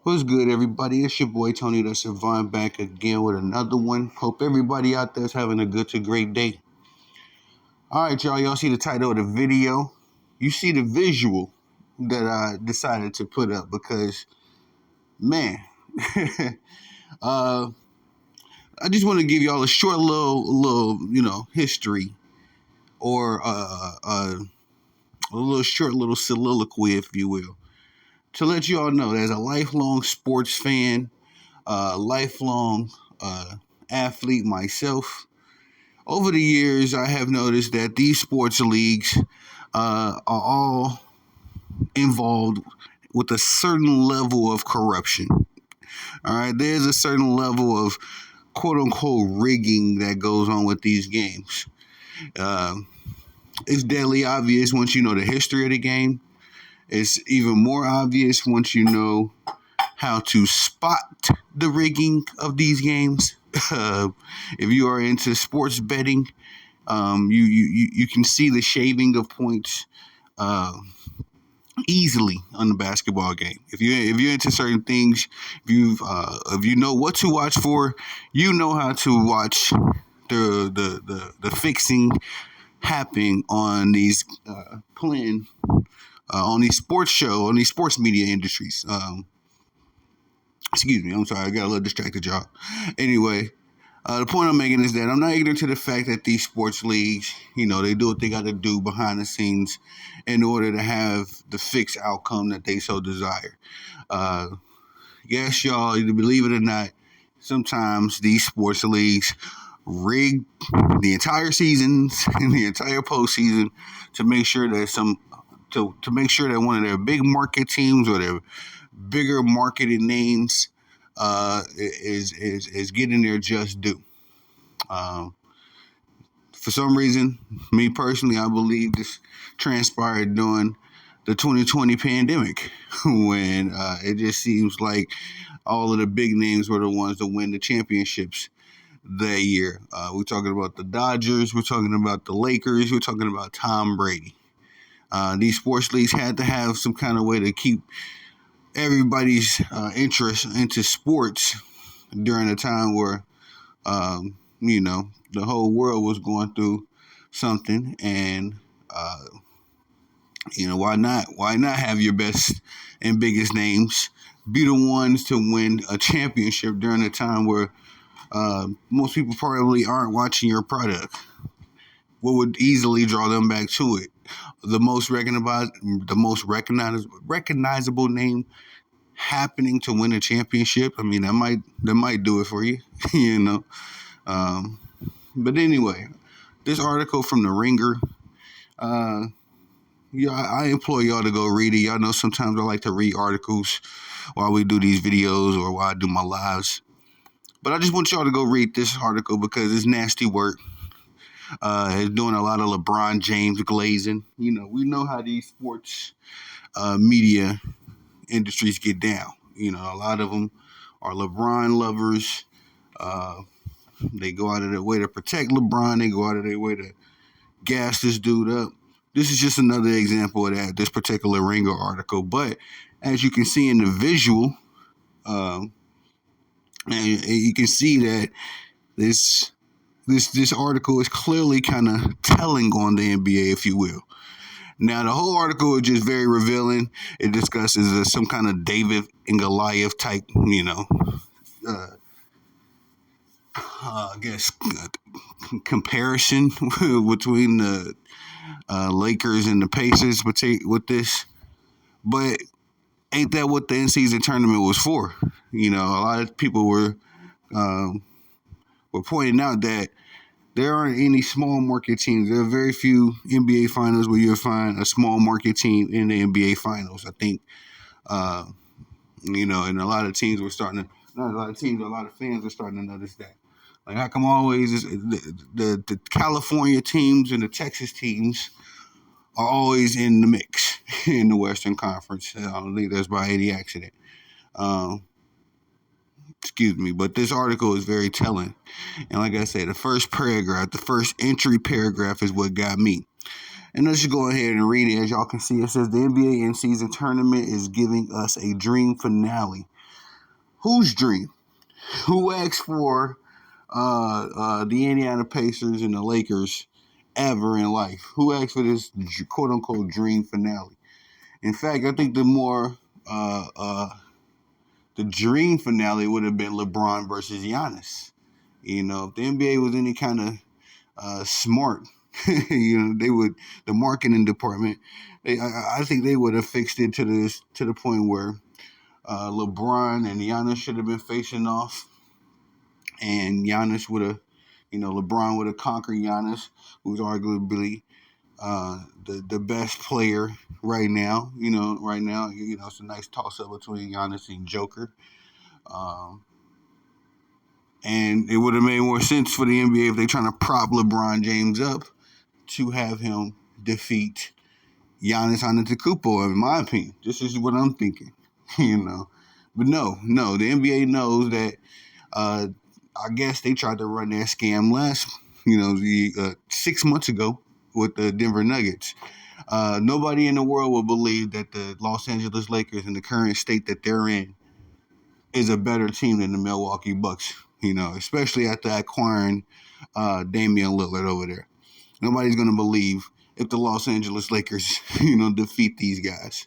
What's good, everybody? It's your boy Tony the Savant back again with another one. Hope everybody out there is having a good to great day. All right, y'all. Y'all see the title of the video? You see the visual that I decided to put up because, man, I just want to give y'all a short little history or a little soliloquy, if you will, to let you all know that as a lifelong sports fan, lifelong athlete myself, over the years I have noticed that these sports leagues are all involved with a certain level of corruption. All right, there's a certain level of quote unquote rigging that goes on with these games. Uh, it's deadly obvious once you know the history of the game. It's even more obvious once you know how to spot the rigging of these games. If you are into sports betting, you can see the shaving of points uh, easily on the basketball game. If you're into certain things, if you know what to watch for, you know how to watch the fixing happening on these playing on these sports media industries. Excuse me, I'm sorry, I got a little distracted, y'all. Anyway, the point I'm making is that I'm not ignorant to the fact that these sports leagues, they do what they got to do behind the scenes in order to have the fixed outcome that they so desire. Yes, y'all, either believe it or not, sometimes these sports leagues rig the entire seasons and the entire postseason to make sure that to make sure that one of their big market teams or their bigger marketed names is getting their just due. For some reason, me personally, I believe this transpired during the 2020 pandemic when it just seems like all of the big names were the ones that win the championships that year. We're talking about the Dodgers, we're talking about the Lakers, we're talking about Tom Brady. These sports leagues had to have some kind of way to keep everybody's interest into sports during a time where, the whole world was going through something, and why not have your best and biggest names be the ones to win a championship during a time where most people probably aren't watching your product? What would easily draw them back to it? The most recognizable name happening to win a championship. I mean, that might do it for you, But anyway, this article from The Ringer, I implore y'all to go read it. Y'all know sometimes I like to read articles while we do these videos or while I do my lives. But I just want y'all to go read this article because it's nasty work. It's doing a lot of LeBron James glazing. We know how these sports media industries get down. A lot of them are LeBron lovers. They go out of their way to protect LeBron. They go out of their way to gas this dude up. This is just another example of that, this particular Ringer article. But as you can see in the visual, and you can see that this article is clearly kind of telling on the NBA, if you will. Now, the whole article is just very revealing. It discusses some kind of David and Goliath type, I guess, comparison between the Lakers and the Pacers with this. But ain't that what the in-season tournament was for? A lot of people were pointing out that there aren't any small market teams. There are very few NBA finals where you'll find a small market team in the NBA finals. I think, and a lot of teams were not a lot of teams, a lot of fans are starting to notice that. Like, how come always the California teams and the Texas teams are always in the mix in the Western Conference? I don't think that's by any accident. Excuse me, but this article is very telling. And like I said, the first entry paragraph is what got me. And let's just go ahead and read it. As y'all can see, it says the NBA in-season tournament is giving us a dream finale Whose dream? Who asked for the Indiana Pacers and the Lakers ever in life? Who asked for this quote unquote dream finale? In fact, I think uh, uh, the dream finale would have been LeBron versus Giannis. You know, if the NBA was any kind of smart, they would, the marketing department. I think they would have fixed it to the point where LeBron and Giannis should have been facing off, and Giannis would have, LeBron would have conquered Giannis, who's arguably the best player right now. It's a nice toss up between Giannis and Joker. Um, and it would have made more sense for the NBA if they're trying to prop LeBron James up to have him defeat Giannis Antetokounmpo, in my opinion. This is what I'm thinking, you know. But no, the NBA knows that. I guess they tried to run that scam 6 months ago with the Denver Nuggets. Nobody in the world will believe that the Los Angeles Lakers, in the current state that they're in, is a better team than the Milwaukee Bucks. Especially after acquiring Damian Lillard over there. Nobody's going to believe if the Los Angeles Lakers, defeat these guys.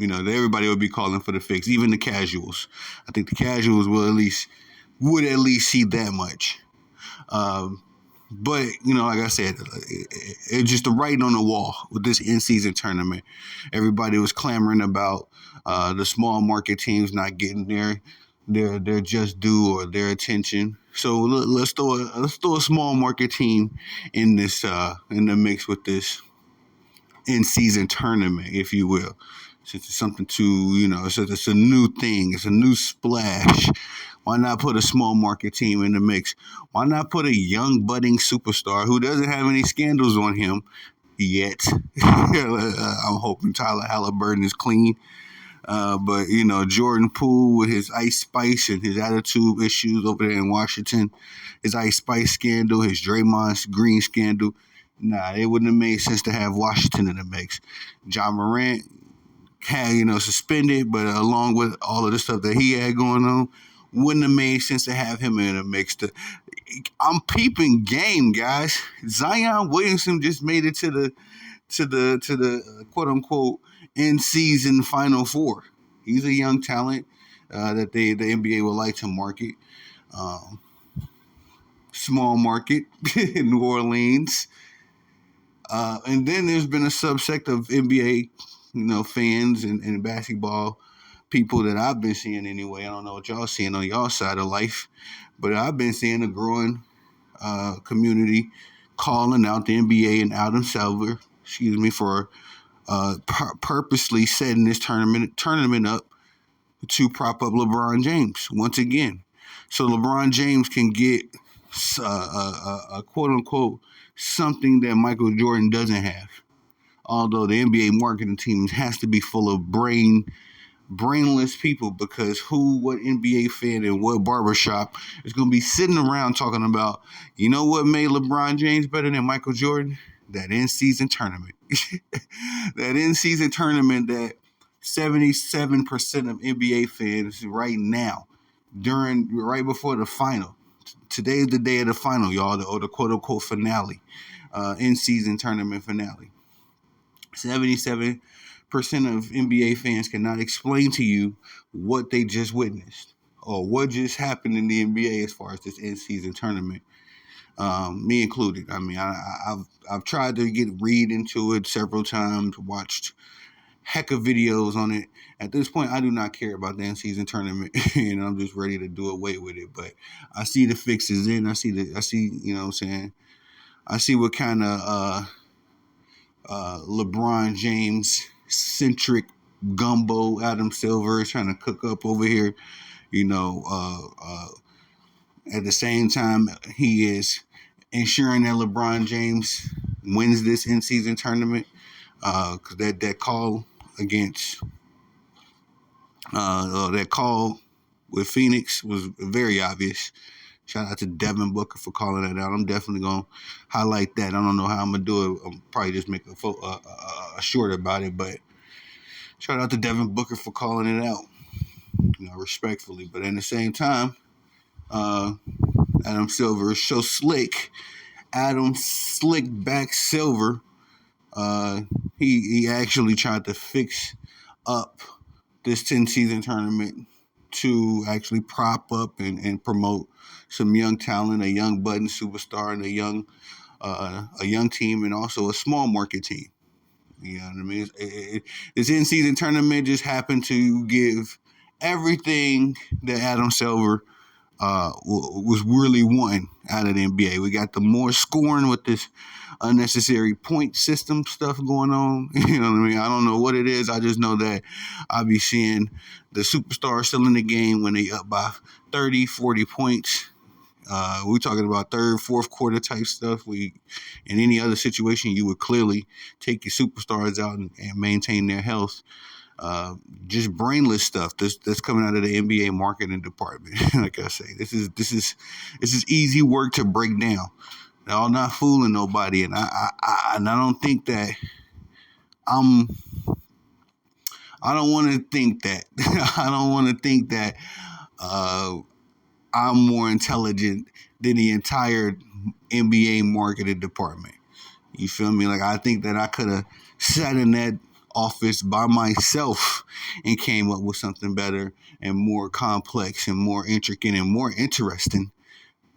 Everybody would be calling for the fix, even the casuals. I think the casuals would at least see that much. But, like I said, it's just the writing on the wall with this in-season tournament. Everybody was clamoring about the small market teams not getting their just due or their attention. So let's throw a small market team in the mix with this in-season tournament, if you will. Since it's something it's a new thing. It's a new splash. Why not put a small market team in the mix? Why not put a young budding superstar who doesn't have any scandals on him yet? I'm hoping Tyler Halliburton is clean. But Jordan Poole with his Ice Spice and his attitude issues over there in Washington, his Ice Spice scandal, his Draymond Green scandal. Nah, it wouldn't have made sense to have Washington in the mix. John Morant had, suspended, but along with all of the stuff that he had going on, wouldn't have made sense to have him in the mix. I'm peeping game, guys. Zion Williamson just made it to the quote unquote in season Final Four. He's a young talent that the NBA would like to market. Small market in New Orleans. And then there's been a subsect of NBA, fans and basketball people that I've been seeing anyway. I don't know what y'all seeing on y'all side of life, but I've been seeing a growing community calling out the NBA and Adam Silver, for purposely setting this tournament up to prop up LeBron James once again, so LeBron James can get a quote unquote something that Michael Jordan doesn't have. Although the NBA marketing team has to be full of brainless people, because what NBA fan and what barbershop is going to be sitting around talking about, what made LeBron James better than Michael Jordan? That in-season tournament. That in-season tournament that 77% of NBA fans right now, right before the final. Today is the day of the final, y'all, or the quote-unquote finale, in-season tournament finale. 77% of NBA fans cannot explain to you what they just witnessed or what just happened in the NBA as far as this in-season tournament. Me included. I mean, I've tried to read into it several times, watched heck of videos on it. At this point, I do not care about the in-season tournament, and I'm just ready to do away with it. But I see the fixes in. I see, you know what I'm saying? I see what kind of LeBron James centric gumbo Adam Silver is trying to cook up over here. At the same time, he is ensuring that LeBron James wins this in-season tournament. Because that call against that call with Phoenix was very obvious. Shout out to Devin Booker for calling that out. I'm definitely going to highlight that. I don't know how I'm going to do it. I'll probably just make a short about it. But shout out to Devin Booker for calling it out. respectfully. But at the same time, uh, Adam Silver is so slick. Adam Slick Back Silver, uh, he actually tried to fix up this 10 season tournament to actually prop up and promote some young talent, a young budding superstar, and a young team, and also a small market team. You know what I mean? This in season tournament just happened to give everything that Adam Silver was really wanting out of the NBA. We got the more scoring with this unnecessary point system stuff going on. You know what I mean? I don't know what it is. I just know that I'll be seeing the superstars still in the game when they up by 30, 40 points. We're talking about third, fourth quarter type stuff. In any other situation, you would clearly take your superstars out and maintain their health. Uh, just brainless stuff that's coming out of the NBA marketing department. Like I say, this is easy work to break down. I'm not fooling nobody, and I don't think that I'm. I don't want to think that. I don't want to think that I'm more intelligent than the entire NBA marketing department. You feel me? Like, I think that I could have sat in that office by myself and came up with something better and more complex and more intricate and more interesting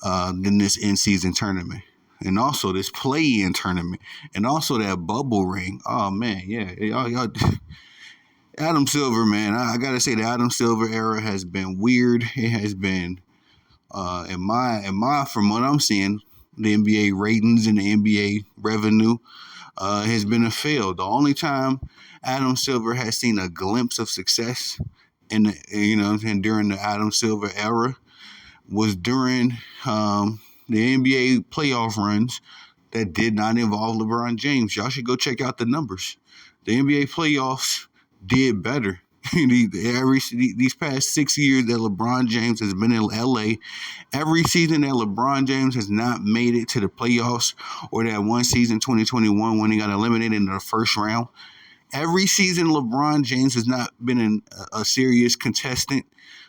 than this in-season tournament. And also this play-in tournament. And also that bubble ring. Oh, man, yeah. Y'all, Adam Silver, man. I got to say, the Adam Silver era has been weird. It has been, from what I'm seeing, the NBA ratings and the NBA revenue has been a fail. The only time Adam Silver has seen a glimpse of success and during the Adam Silver era was during the NBA playoff runs that did not involve LeBron James. Y'all should go check out the numbers. The NBA playoffs did better. These past 6 years that LeBron James has been in LA, every season that LeBron James has not made it to the playoffs, or that one season, 2021, when he got eliminated in the first round, every season LeBron James has not been in a serious contestant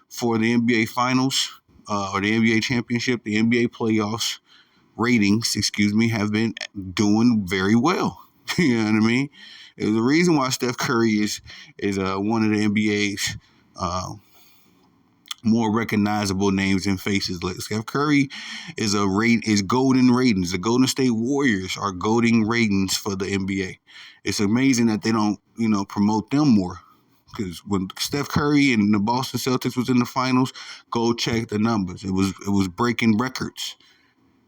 for the NBA Finals or the NBA Championship. The NBA playoffs ratings, have been doing very well. You know what I mean? The reason why Steph Curry is one of the NBA's more recognizable names and faces. Like Steph Curry is golden ratings. The Golden State Warriors are golden ratings for the NBA. It's amazing that they don't promote them more. Because when Steph Curry and the Boston Celtics was in the finals, go check the numbers. It was breaking records.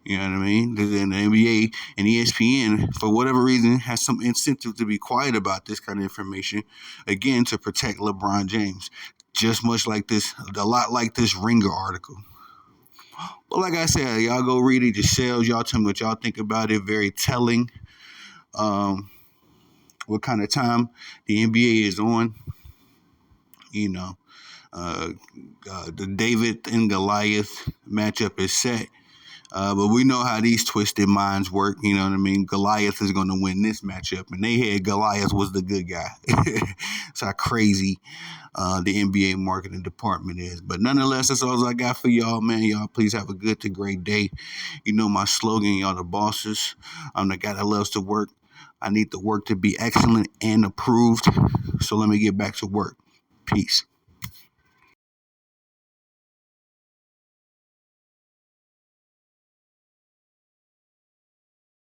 You know what I mean? And the NBA and ESPN, for whatever reason, has some incentive to be quiet about this kind of information, again, to protect LeBron James. Just much like this, a lot like this Ringer article. But like I said, y'all go read it yourselves. Y'all tell me what y'all think about it. Very telling. What kind of time the NBA is on. The David and Goliath matchup is set. But we know how these twisted minds work. You know what I mean? Goliath is going to win this matchup. And they had Goliath was the good guy. That's how crazy the NBA marketing department is. But nonetheless, that's all I got for y'all, man. Y'all please have a good to great day. You know my slogan, y'all the bosses. I'm the guy that loves to work. I need the work to be excellent and approved. So let me get back to work. Peace.